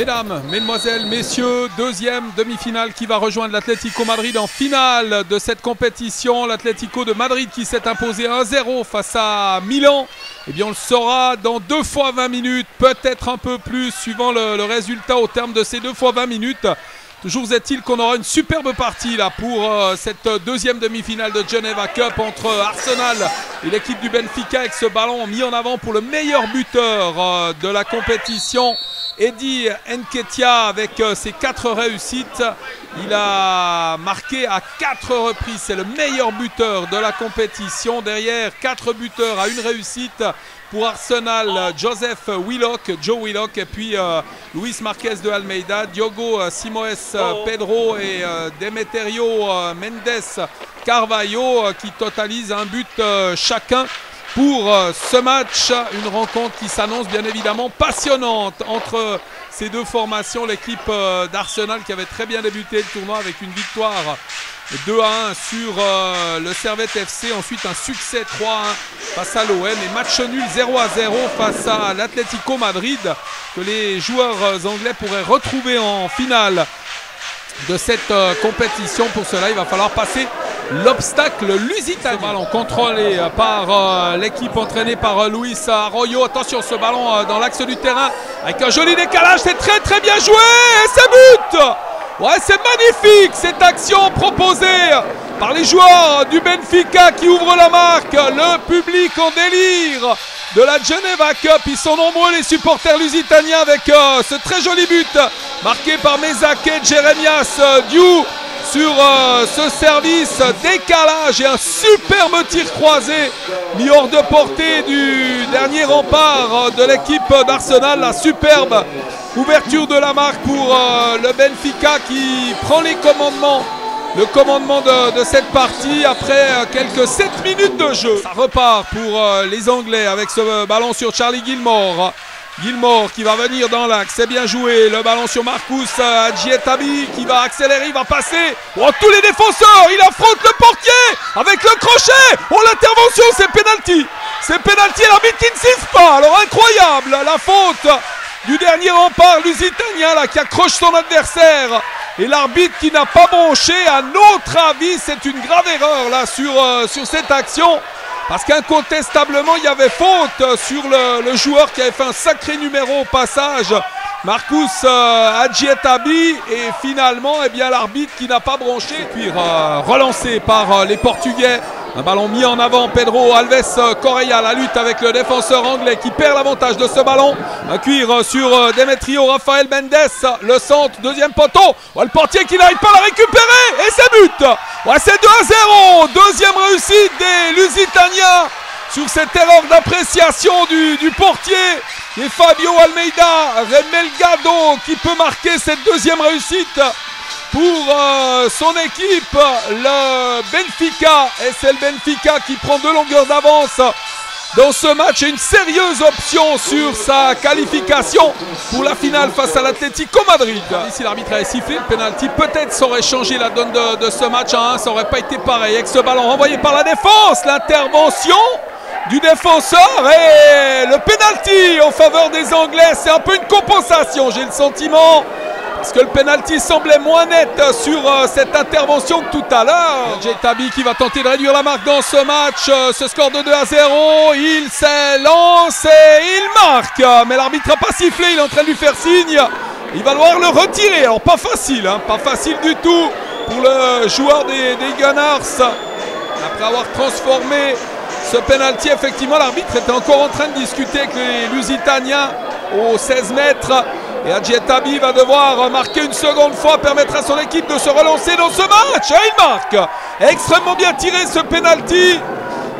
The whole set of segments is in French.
Mesdames, mesdemoiselles, messieurs, deuxième demi-finale qui va rejoindre l'Atlético Madrid en finale de cette compétition. L'Atlético de Madrid qui s'est imposé 1-0 face à Milan. Eh bien, on le saura dans 2 fois 20 minutes, peut-être un peu plus, suivant le résultat au terme de ces 2 fois 20 minutes. Toujours est-il qu'on aura une superbe partie là pour cette deuxième demi-finale de Geneva Cup entre Arsenal et l'équipe du Benfica, avec ce ballon mis en avant pour le meilleur buteur de la compétition. Eddie Nketiah avec ses 4 réussites, il a marqué à 4 reprises, c'est le meilleur buteur de la compétition. Derrière, 4 buteurs à 1 réussite pour Arsenal, Joseph Willock, Joe Willock, et puis Luis Marquez de Almeida, Diogo Simoes Pedro et Demeterio Mendes Carvalho qui totalisent un but chacun. Pour ce match, une rencontre qui s'annonce bien évidemment passionnante entre ces deux formations. L'équipe d'Arsenal qui avait très bien débuté le tournoi avec une victoire 2-1 sur le Servette FC. Ensuite un succès 3-1 face à l'OM et match nul 0-0 face à l'Atlético Madrid que les joueurs anglais pourraient retrouver en finale de cette compétition. Pour cela, il va falloir passer l'obstacle lusitanien. Ce ballon contrôlé par l'équipe entraînée par Luis Arroyo. Attention, ce ballon dans l'axe du terrain avec un joli décalage. C'est très bien joué et c'est but. Ouais, c'est magnifique cette action proposée par les joueurs du Benfica qui ouvrent la marque. Le public en délire de la Geneva Cup. Ils sont nombreux les supporters lusitaniens avec ce très joli but marqué par Mezake Jeremias Diou sur ce service, décalage et un superbe tir croisé mis hors de portée du dernier rempart de l'équipe d'Arsenal. La superbe ouverture de la marque pour le Benfica qui prend le commandement de cette partie après quelques 7 minutes de jeu. Ça repart pour les Anglais avec ce ballon sur Charlie Gilmour. Gilmour qui va venir dans l'axe, c'est bien joué. Le ballon sur Marcus Adjietabi qui va accélérer, il va passer. Oh, tous les défenseurs, il affronte le portier avec le crochet. Oh, l'intervention, c'est penalty. C'est penalty, l'arbitre qui ne siffle pas. Alors incroyable, la faute du dernier rempart lusitanien là, qui accroche son adversaire. Et l'arbitre qui n'a pas bronché. À notre avis, c'est une grave erreur là sur cette action. Parce qu'incontestablement, il y avait faute sur le joueur qui avait fait un sacré numéro au passage, Marcus Adjietabi. Et finalement, eh bien, l'arbitre qui n'a pas bronché. Puis relancé par les Portugais. Un ballon mis en avant, Pedro Alves Correa, la lutte avec le défenseur anglais qui perd l'avantage de ce ballon. Un cuir sur Demetrio Rafael Mendes, le centre, deuxième poteau. Ouais, le portier qui n'arrive pas à la récupérer et c'est but. Ouais, c'est 2-0, deuxième réussite des Lusitaniens sur cette erreur d'appréciation du portier. Et Fabio Almeida Remelgado qui peut marquer cette deuxième réussite pour son équipe, le Benfica. Et c'est le Benfica qui prend 2 longueurs d'avance dans ce match et une sérieuse option sur sa qualification pour la finale face à l'Atlético Madrid. Si l'arbitre avait sifflé le penalty, peut-être ça aurait changé la donne de ce match à 1. Ça n'aurait pas été pareil avec ce ballon renvoyé par la défense. L'intervention du défenseur et le penalty en faveur des Anglais. C'est un peu une compensation, j'ai le sentiment. Parce que le penalty semblait moins net sur cette intervention que tout à l'heure. Adjietabi qui va tenter de réduire la marque dans ce match. Ce score de 2-0, il s'élance et il marque. Mais l'arbitre n'a pas sifflé, il est en train de lui faire signe. Il va devoir le retirer. Alors pas facile, hein, pas facile du tout pour le joueur des Gunners. Après avoir transformé ce penalty, effectivement, l'arbitre était encore en train de discuter avec les Lusitaniens aux 16 mètres. Et Adjietabi va devoir marquer une seconde fois, permettre à son équipe de se relancer dans ce match. Et il marque. Extrêmement bien tiré ce penalty.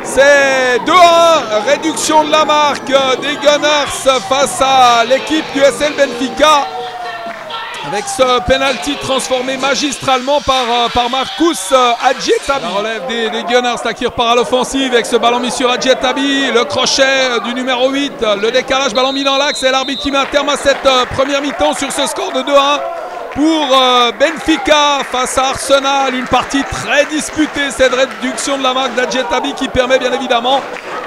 C'est 2-1, réduction de la marque des Gunners face à l'équipe du SL Benfica. Avec ce penalty transformé magistralement par Marcus Adjietabi. La relève des Gunners là, qui repart à l'offensive avec ce ballon mis sur Adjietabi. Le crochet du numéro 8, le décalage, ballon mis dans l'axe. Et l'arbitre qui met un terme à cette première mi-temps sur ce score de 2-1 pour Benfica face à Arsenal. Une partie très disputée, cette réduction de la marque d'Adjietabi qui permet bien évidemment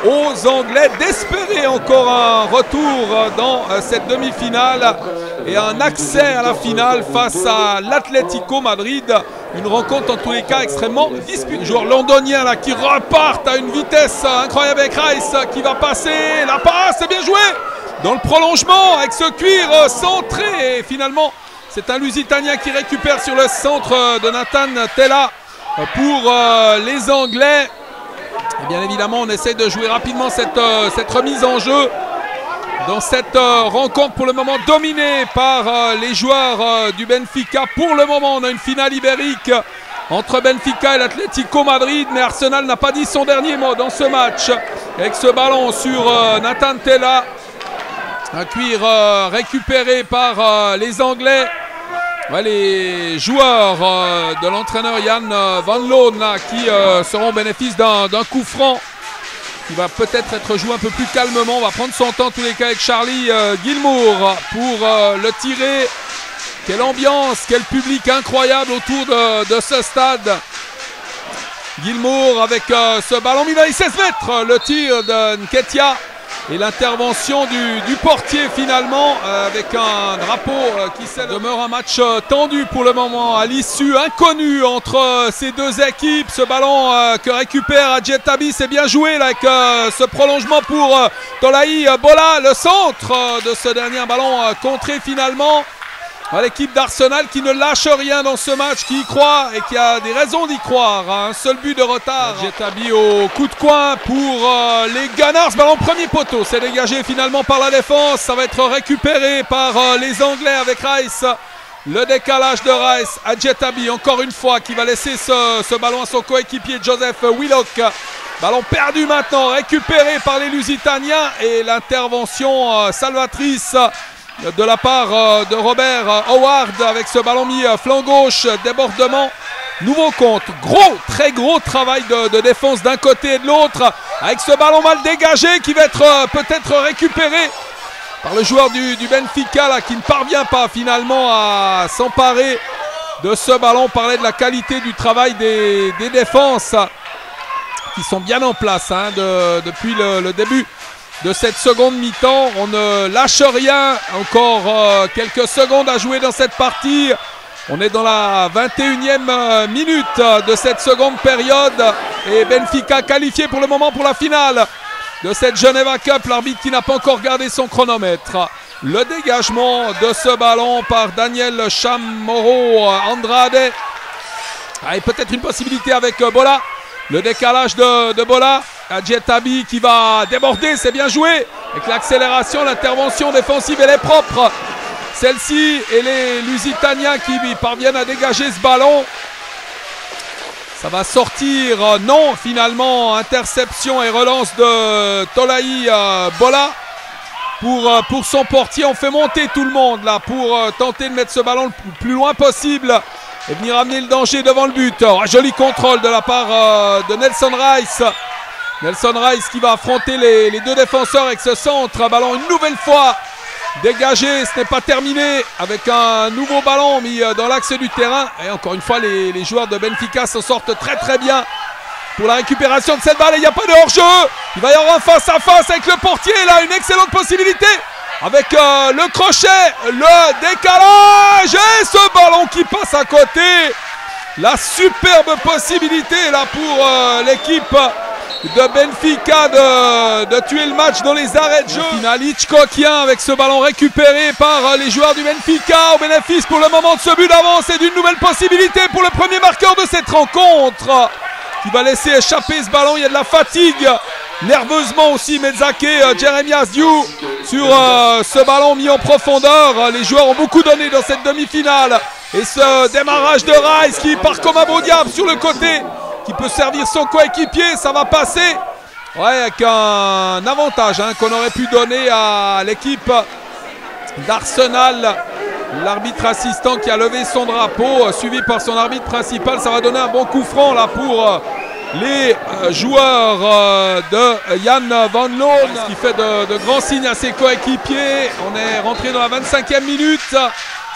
aux Anglais d'espérer encore un retour dans cette demi-finale et un accès à la finale face à l'Atlético Madrid. Une rencontre en tous les cas extrêmement disputée. Les joueurs londoniens là qui repartent à une vitesse incroyable avec Rice qui va passer. La passe, c'est bien joué dans le prolongement avec ce cuir centré. Et finalement, c'est un Lusitanien qui récupère sur le centre de Nathan Tella pour les Anglais. Et bien évidemment, on essaie de jouer rapidement cette remise en jeu dans cette rencontre pour le moment dominée par les joueurs du Benfica. Pour le moment, on a une finale ibérique entre Benfica et l'Atlético Madrid, mais Arsenal n'a pas dit son dernier mot dans ce match. Avec ce ballon sur Nathan Tella, un cuir récupéré par les Anglais. Ouais, les joueurs de l'entraîneur Jan Van Loon là, qui seront au bénéfice d'un coup franc qui va peut-être être joué un peu plus calmement. On va prendre son temps en tous les cas avec Charlie Gilmour pour le tirer. Quelle ambiance, quel public incroyable autour de ce stade. Gilmour avec ce ballon mis dans les 16 mètres, le tir de Nketiah. Et l'intervention du portier finalement avec un drapeau qui demeure un match tendu pour le moment à l'issue inconnue entre ces deux équipes. Ce ballon que récupère Adjetabi, c'est bien joué là, avec ce prolongement pour Tolaï Bola, le centre de ce dernier ballon contré finalement. L'équipe d'Arsenal qui ne lâche rien dans ce match, qui y croit et qui a des raisons d'y croire. Un seul but de retard. Adjetabi au coup de coin pour les Gunners. Ballon premier poteau, c'est dégagé finalement par la défense. Ça va être récupéré par les Anglais avec Rice. Le décalage de Rice. Adjetabi encore une fois qui va laisser ce ballon à son coéquipier Joseph Willock. Ballon perdu maintenant, récupéré par les Lusitaniens. Et l'intervention salvatrice de la part de Robert Howard avec ce ballon mis flanc gauche, débordement, nouveau compte, très gros travail de défense d'un côté et de l'autre avec ce ballon mal dégagé qui va être peut-être récupéré par le joueur du Benfica là, qui ne parvient pas finalement à s'emparer de ce ballon. On parlait de la qualité du travail des défenses qui sont bien en place hein, depuis le début de cette seconde mi-temps. On ne lâche rien, encore quelques secondes à jouer dans cette partie. On est dans la 21e minute de cette seconde période et Benfica qualifié pour le moment pour la finale de cette Geneva Cup. L'arbitre qui n'a pas encore gardé son chronomètre. Le dégagement de ce ballon par Daniel Chamorro Andrade. Et peut-être une possibilité avec Bola. Le décalage de Bola. Adjetabi qui va déborder, c'est bien joué. Avec l'accélération, l'intervention défensive, elle est propre. Celle-ci et les Lusitaniens qui parviennent à dégager ce ballon. Ça va sortir, non finalement. Interception et relance de Tolaï Bola pour son portier. On fait monter tout le monde là pour tenter de mettre ce ballon le plus loin possible et venir amener le danger devant le but. Joli contrôle de la part de Nelson Rice. Nelson Rice qui va affronter les deux défenseurs avec ce centre. Ballon une nouvelle fois dégagé. Ce n'est pas terminé avec un nouveau ballon mis dans l'axe du terrain. Et encore une fois, les joueurs de Benfica s'en sortent très bien pour la récupération de cette balle. Et il n'y a pas de hors-jeu. Il va y avoir un face-à-face avec le portier. Là, une excellente possibilité avec le crochet, le décalage et ce ballon qui passe à côté. La superbe possibilité là pour l'équipe de Benfica de tuer le match dans les arrêts de jeu. Final Hitchcockien avec ce ballon récupéré par les joueurs du Benfica au bénéfice pour le moment de ce but d'avance et d'une nouvelle possibilité pour le premier marqueur de cette rencontre qui va laisser échapper ce ballon. Il y a de la fatigue nerveusement aussi. Mezzake, Jeremias Diu sur ce ballon mis en profondeur. Les joueurs ont beaucoup donné dans cette demi-finale et ce démarrage de Rice qui part comme un beau diable sur le côté, qui peut servir son coéquipier, ça va passer. Ouais, avec un avantage hein, qu'on aurait pu donner à l'équipe d'Arsenal. L'arbitre assistant qui a levé son drapeau, suivi par son arbitre principal. Ça va donner un bon coup franc là pour les joueurs de Jan Van Loon, qui fait de grands signes à ses coéquipiers. On est rentré dans la 25e minute.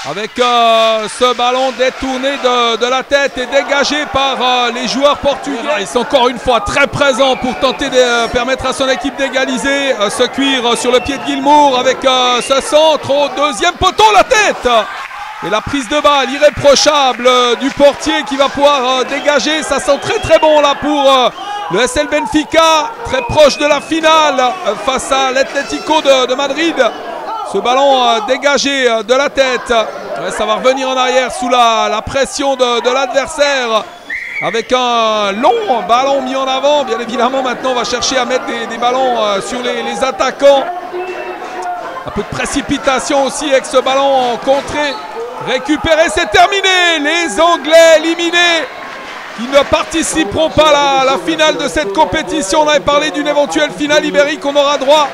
avec ce ballon détourné de la tête et dégagé par les joueurs portugais. Ils sont encore une fois très présents pour tenter de permettre à son équipe d'égaliser. Ce cuir sur le pied de Guilmour avec ce centre au deuxième poteau, la tête. Et la prise de balle irréprochable du portier qui va pouvoir dégager. Ça sent très très bon là pour le SL Benfica, très proche de la finale face à l'Atlético de Madrid. Ce ballon dégagé de la tête, ouais, ça va revenir en arrière sous la pression de l'adversaire. Avec un long ballon mis en avant. Bien évidemment, maintenant on va chercher à mettre des ballons sur les attaquants. Un peu de précipitation aussi avec ce ballon contré. Récupéré, c'est terminé. Les Anglais éliminés. Ils ne participeront pas à la finale de cette compétition. On avait parlé d'une éventuelle finale ibérique. On aura droit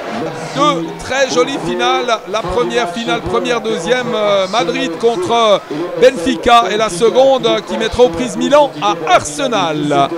de très jolies finales. La première finale, première, deuxième, Madrid contre Benfica. Et la seconde qui mettra aux prises Milan à Arsenal.